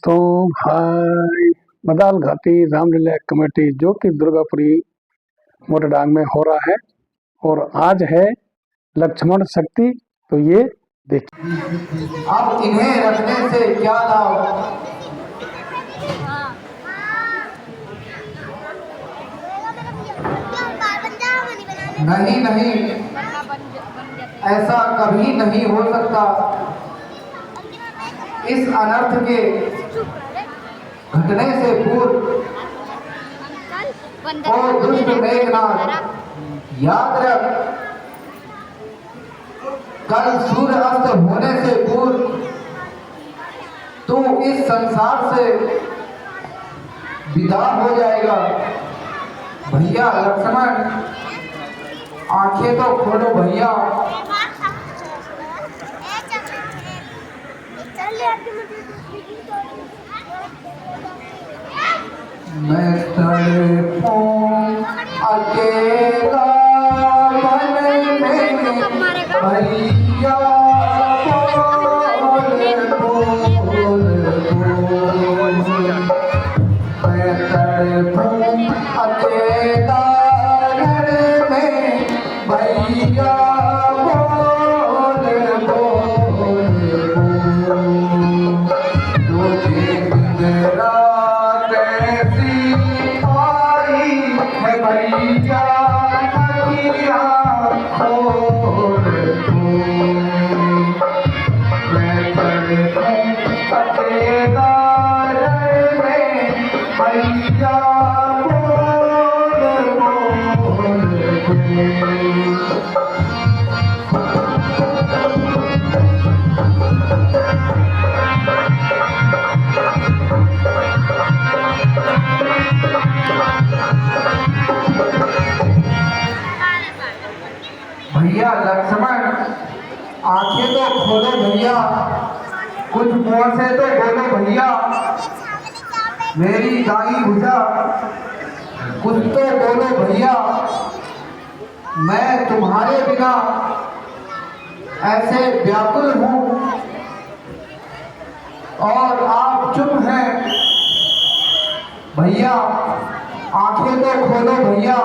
तो भाई मदाल घाटी रामलीला कमेटी जो कि दुर्गापुरी मोटरडांग में हो रहा है और आज है लक्ष्मण शक्ति। तो ये देखिए अब इन्हें रखने से क्या लाभ। नहीं नहीं, ऐसा कभी नहीं हो सकता। इस अनर्थ के घटने से पूर्व और दुष्ट मेघनाथ, याद रख, कल सूर्य अस्त होने से पूर्व तू इस संसार से विदा हो जाएगा। भैया लक्ष्मण, आंखें तो खोलो भैया। मैं तड़पूं अकेला मन में भैया, मैं तड़पूं अकेला रण में भैया, भैया लक्ष्मण, आंखें तो खोलो भैया, कुछ मुंह से तो बोलो भैया। मेरी दाई भुजा, कुछ तो बोलो भैया। मैं तुम्हारे बिना ऐसे व्याकुल हूँ और आप चुप हैं। भैया आंखें तो खोलो भैया।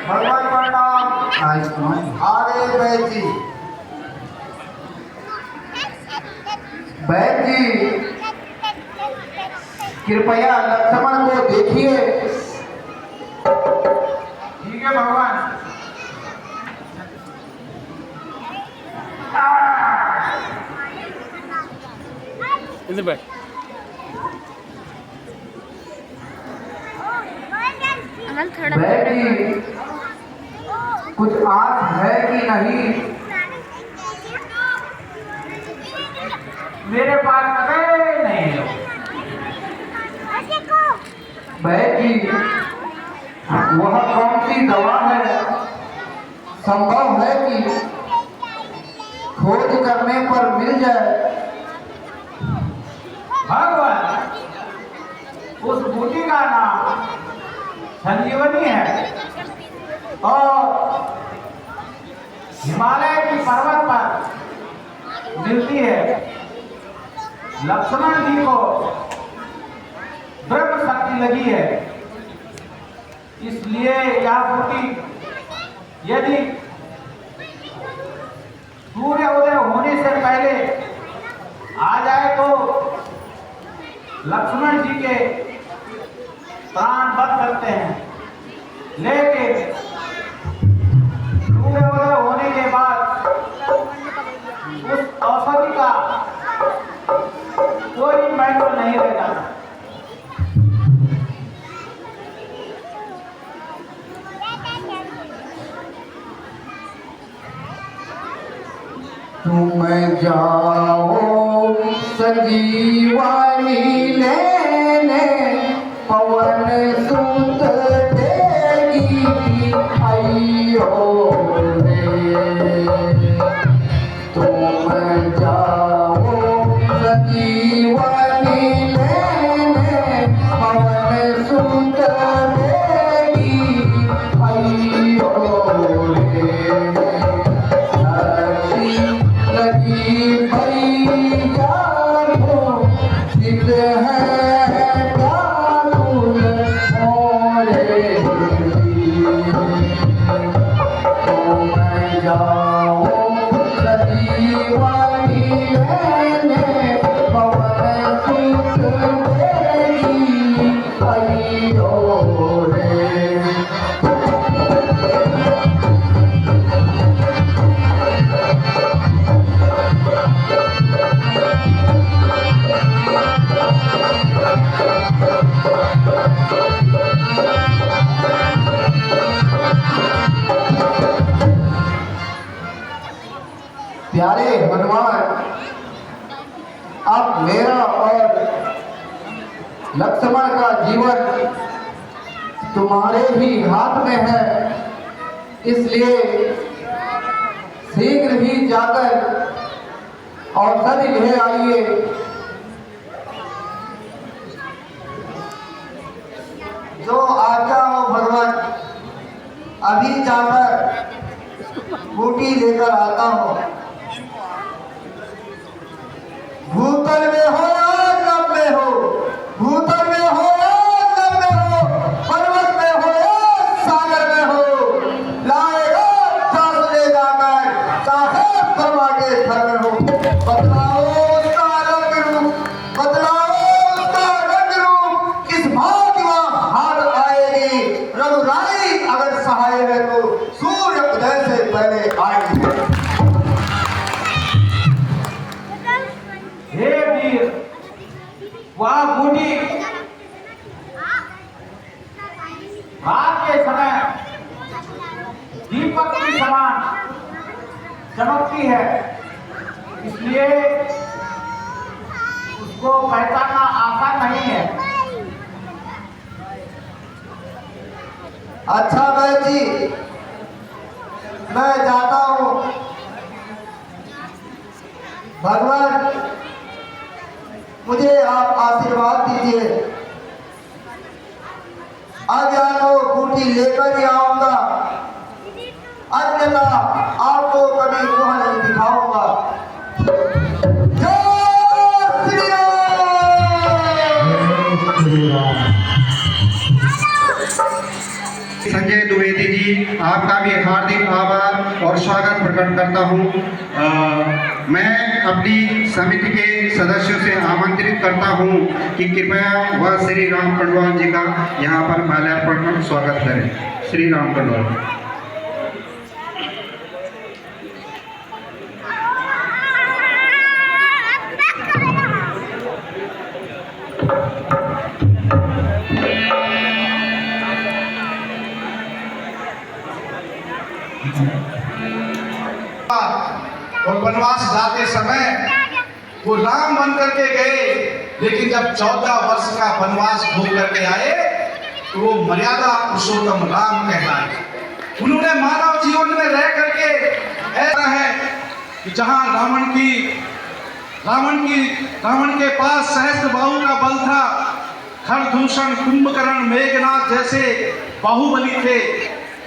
भगवान प्रणाम। अरे बैद जी, बैद जी, कृपया लक्ष्मण को देखिए। ठीक है भगवान। इधर बैठ। बैद जी, कुछ आस है कि नहीं? मेरे पास कभी नहीं है। बैद जी, वह कौन सी दवा है? संभव है कि खोज करने पर मिल जाए। भगवान, उस बूटी का नाम संजीवनी है और हिमालय की पर्वत पर मिलती है। लक्ष्मण जी को ब्रह्म शक्ति लगी है, इसलिए यह बूटी यदि सूर्य उदय होने से पहले आ जाए तो लक्ष्मण जी के प्राण बच सकते हैं, लेकिन सूर्य उदय होने के बाद उस औषधि का कोई महत्व नहीं रह जाता। तुम जाओ संजीवनी लेने, पवन सुत देगी अयो रे। तुम प्यारे हनुमान, अब मेरा और लक्ष्मण का जीवन तुम्हारे ही हाथ में है, इसलिए शीघ्र ही जाकर औषधि ले आइए। जो आज्ञा हो भगवान, अभी जाकर बूटी लेकर आता हूँ। भूतल में हो या जब में हो, भूतल में हो या जब में हो, पर्वत में हो या सागर में हो, लाएगा सास ले जाकर, चाहे ब्रह्मा के घर में हो। बदलाओ उसका रंग रूप, बदलाओ उसका रंग रूप, किस भाग्यवान हाथ आएगी। रघुराई अगर सहाय है तो सूर्य उदय से पहले आएगी। हे वीर, वह बूटी रात के समय दीपक की समान चमकती है, इसलिए उसको पहचानना आसान नहीं है। अच्छा भाई जी, मैं जाता हूँ। भगवान, मुझे आप आशीर्वाद दीजिए। अब या तो बूटी लेकर ही आऊंगा, अन्यथा आपको कभी मुँह नहीं दिखाऊंगा। जय श्री राम। संजय द्विवेदी जी, आपका भी हार्दिक आभार और स्वागत प्रकट करता हूँ। मैं अपनी समिति के सदस्यों से आमंत्रित करता हूँ कि कृपया वह श्री राम पंडवाल जी का यहाँ पर माल्यार्पण कर स्वागत करें। श्री राम पंडवाल। और वनवास जाते समय वो राम बन करके गए, लेकिन जब 14 वर्ष का वनवास भोग करके आए तो वो मर्यादा पुरुषोत्तम राम कहलाए। उन्होंने मानव जीवन में रह करके ऐसा है कि जहां रावण के पास सहस्त्र बाहु का बल था, खरदूषण, कुंभकर्ण, मेघनाथ जैसे बाहुबली थे,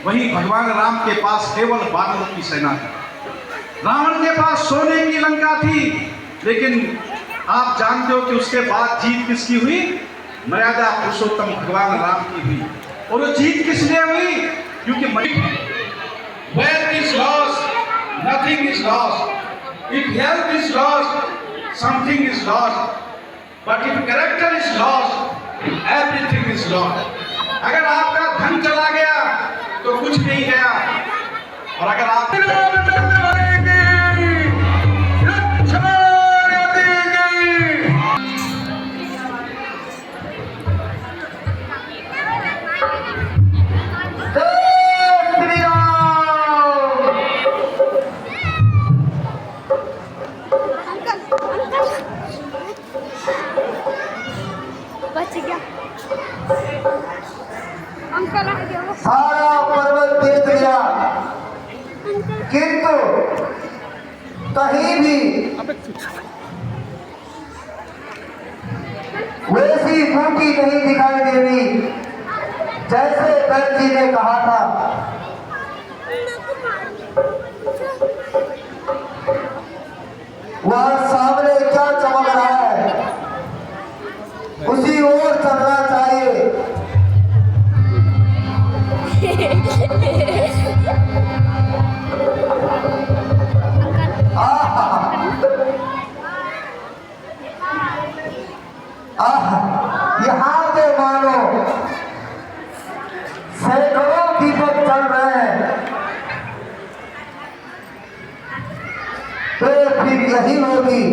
वहीं भगवान राम के पास केवल वानरों की सेना थी। रावण के पास सोने की लंका थी, लेकिन आप जानते हो कि उसके बाद जीत किसकी हुई? मर्यादा पुरुषोत्तम भगवान राम की हुई। और वो जीत किस लिए हुई? क्योंकि wealth is lost, nothing is lost. If health is lost, something is lost. But if character is lost, everything is lost. अगर आपका धन चला गया तो कुछ नहीं गया, और अगर आप बच गया अंकल आ गया वो। सारा पर्वत बीत गया, किंतु कहीं भी वैसी बूटी नहीं दिखाई दे रही जैसे दत्त जी ने कहा था। वह सामने क्या चमक रहा है, उसी ओर चलना चाहिए। आहा, फिर यही होगी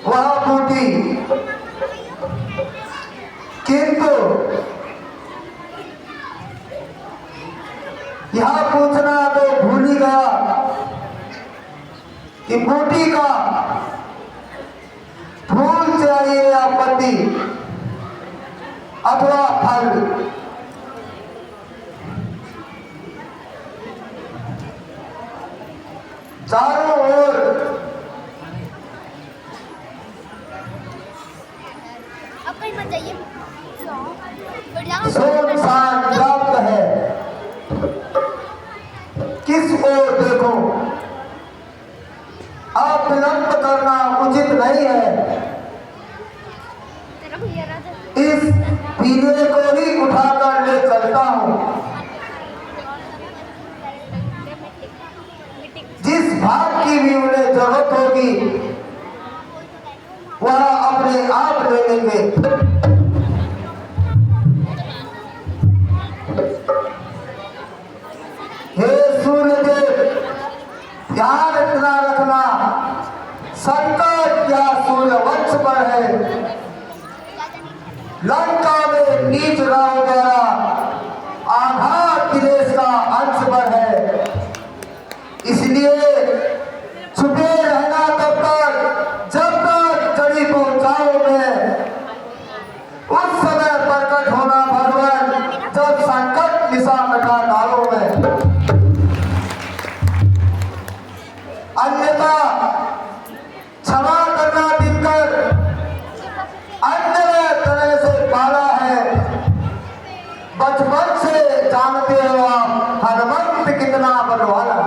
वह बूटी। किंतु यह पूछना तो भूल ही गया कि बूटी का फूल चाहिए या पत्ती अथवा फल। चारों ओर अब कहीं मत जाइए। सुनसान व्याप्त है, किस ओर देखो। अब विलंब करना उचित नहीं है, तेरा भैया राजा इस पीले को ही उठाकर ले चलता हूँ। जिस भाग की भी उन्हें जरूरत होगी वह अपने आप ले लेंगे। हे सूर्यदेव, ध्यान इतना रखना, संकट या सूर्यवंश पर है। लंका में नीच राव द्वारा आघात दिनेश का अंश पर है, इसलिए छुपे रहना तब तक जब तक जड़ी पहुंचाओ मैं। उस समय प्रकट होना भगवान जब संकट निशा मिटा डालो मैं। अन्यथा क्षमा करना दिनकर अन्य तरह से पाला है। बचपन से जानते हो आप हनुमंत कितना बलवाला।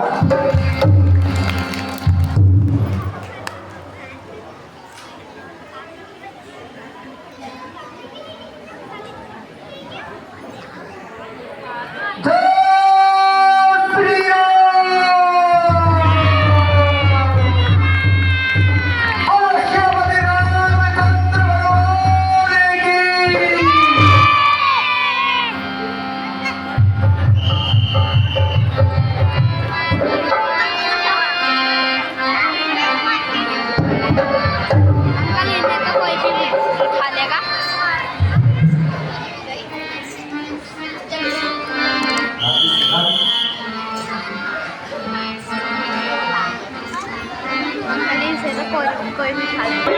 अंकल इन्हें तो कोई भी उठा लेगा। अंकल इनसे तो कोई भी उठा लेगा।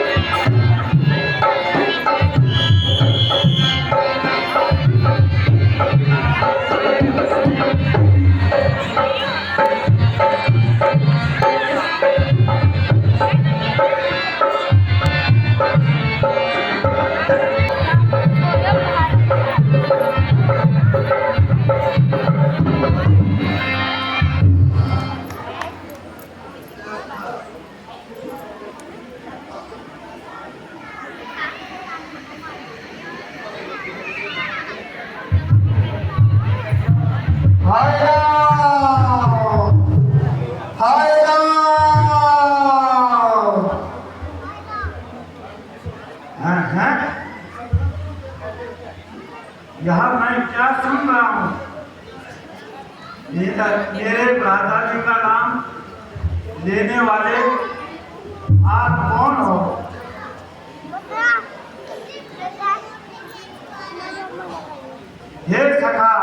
हाय राम, हाय राम। हैं? यह मैं क्या सुन रहा हूँ? मेरे भ्राता जी का नाम लेने वाले आप कौन हो? हे सखा,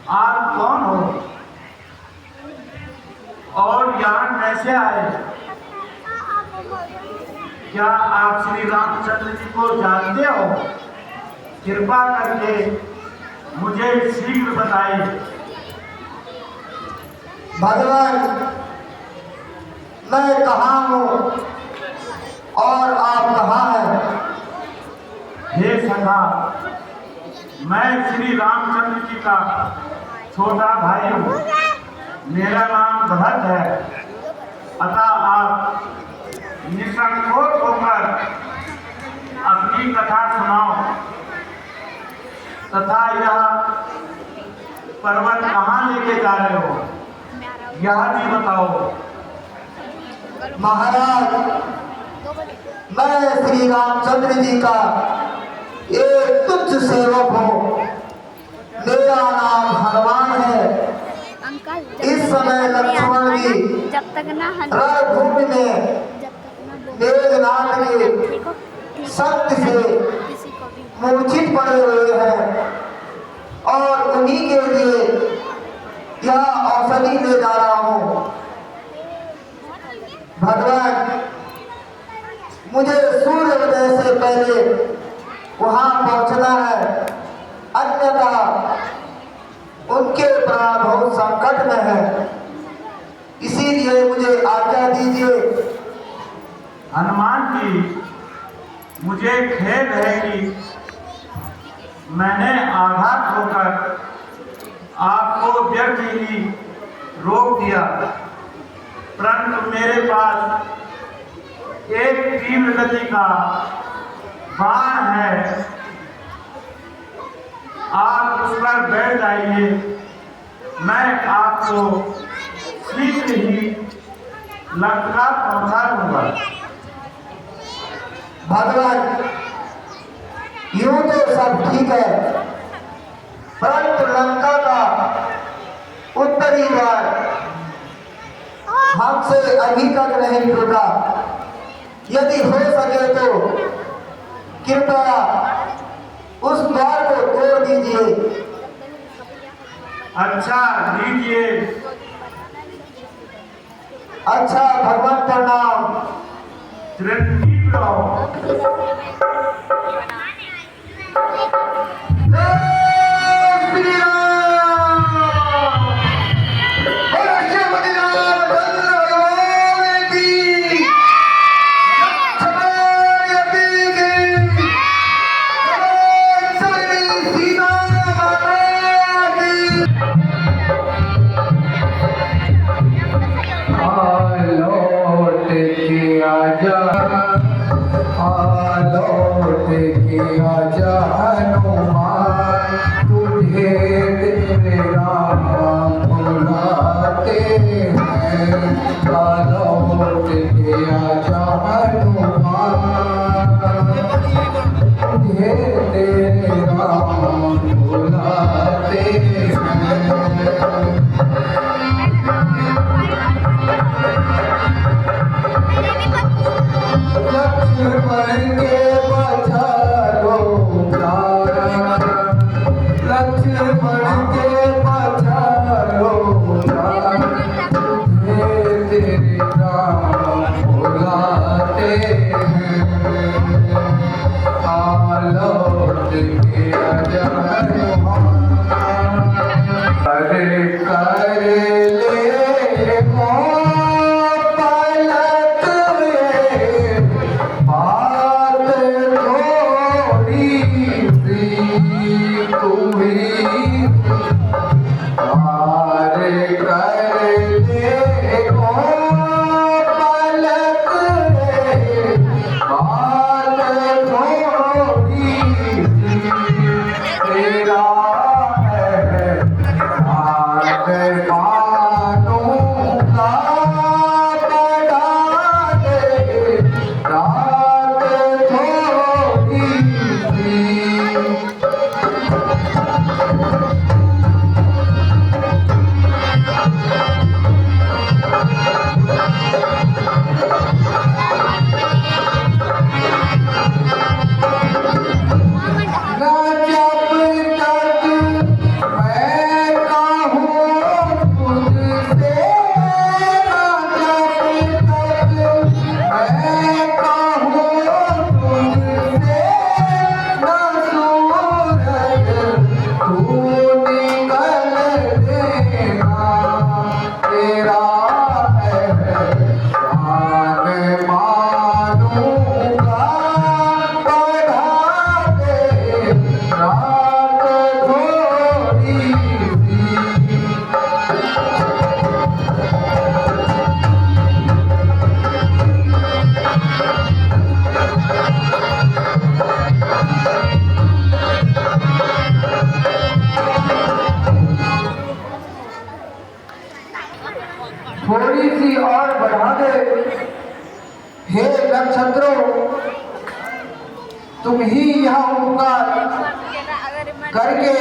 आप कौन हो और यहाँ कैसे आए? क्या आप श्री रामचंद्र जी को जानते हो? कृपा करके मुझे शीघ्र बताइए। भगवान, मैं कहाँ हूँ और आप कहाँ हैं? हे सखा, मैं श्री रामचंद्र जी का छोटा भाई हूँ। मेरा नाम भरत है। अतः आप निसंकोच होकर अपनी कथा सुनाओ तथा यह पर्वत कहाँ लेके जा रहे हो यह भी बताओ। महाराज, मैं श्री रामचंद्र जी का एक तुच्छ सेवक हूँ। मेरा नाम हनुमान है। अंकल इस समय लक्ष्मण जी जब तक ना रणभूमि में मेघनाथ के शक्ति से किसी को भी मूर्छित पड़े हुए हैं और उन्हीं के लिए यह औषधि ले जा रहा हूँ। भगवान, मुझे सूर्योदय से पहले वहां पहुंचना है, अन्यथा उनके प्राण बहुत संकट में है, इसीलिए मुझे आज्ञा दीजिए। हनुमान जी, मुझे खेद है कि मैंने आघात होकर आपको व्यर्थ ही रोक दिया, परंतु मेरे पास एक तीव्र गति का बाण है, आप उस पर बैठ जाइए, मैं आपको शीघ्र ही लंका पहुंचा दूंगा। भगवान, यूं तो सब ठीक है, परंतु लंका का उत्तरी द्वार हमसे अभी तक नहीं टूटा। यदि हो सके तो कृपया उस द्वार को तोड़ दीजिए। अच्छा, लीजिए। अच्छा भगवान, प्रणाम। चिरंजीव रहो। थोड़ी सी और बढ़ा दे हे नक्षत्रों, तुम ही यह उपकार करके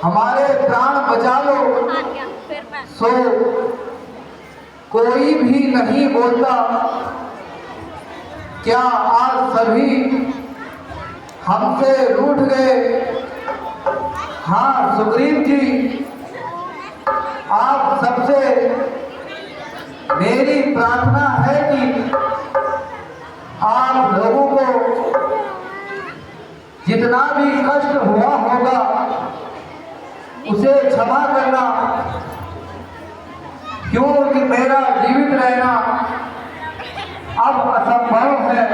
हमारे प्राण बचा लो। सो कोई भी नहीं बोलता, क्या आज सभी हमसे रूठ गए? हाँ सुग्रीव जी, आप सबसे मेरी प्रार्थना है कि आप लोगों को जितना भी कष्ट हुआ होगा उसे क्षमा करना, क्योंकि मेरा जीवित रहना अब असंभव है।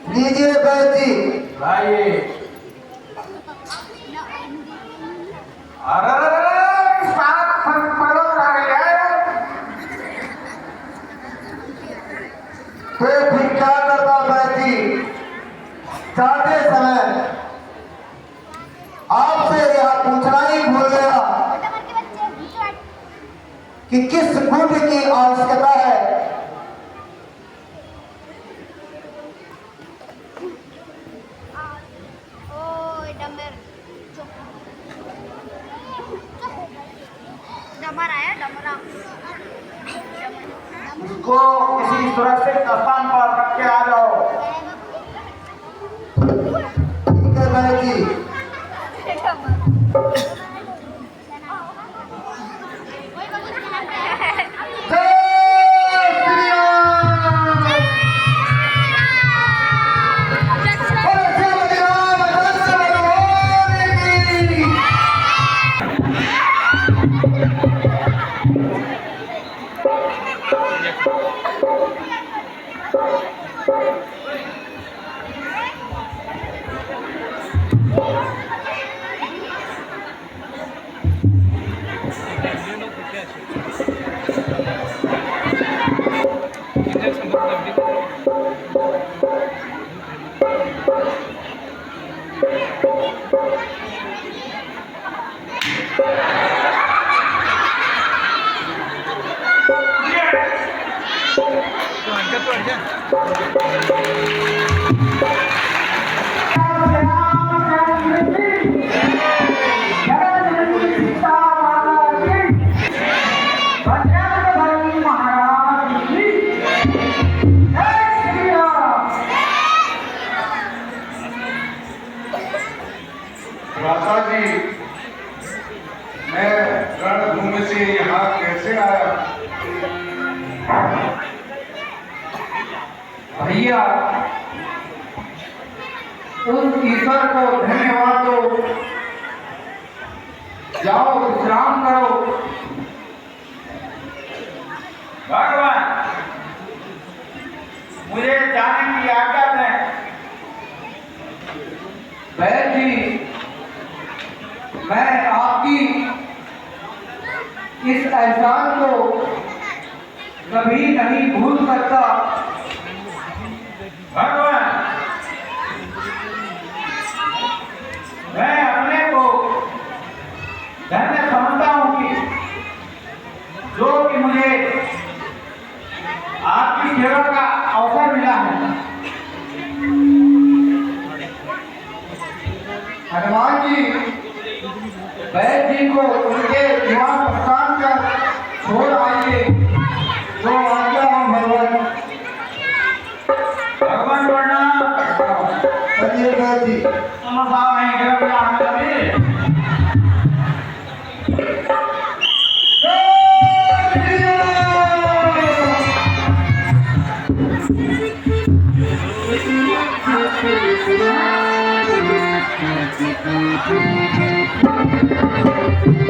लीजिए बैठ जी। भाई अरे सात पड़ो आ गया तो फिर क्या करता बैठ जी? जाते समय आपसे यह पूछना ही भूल गया कि किस गुण की आवश्यकता है। डमर आया डमरा। उसको किसी सुरक्षित स्थान पर रख के आ जाओ। ठीक है भाई जी। माता जी, मैं रणभूमि से यहाँ कैसे आया? भैया उस ईश्वर को धन्यवाद दो, जाओ विश्राम करो। भगवान मुझे जाने की आज्ञा दें। बैद जी, मैं आपकी इस एहसान को कभी नहीं भूल सकता। भगवान मैं अपने को धन्य समझता हूँ कि जो कि मुझे आपकी सेवा का अवसर मिला है। हनुमान जी, बैद जी को उनके निवास स्थान पर छोड़ आइए, जो आज्ञा हो भगवान। भगवान प्रणाम। चलिए बैद जी। समझा नहीं गिर गया कभी। Thank you.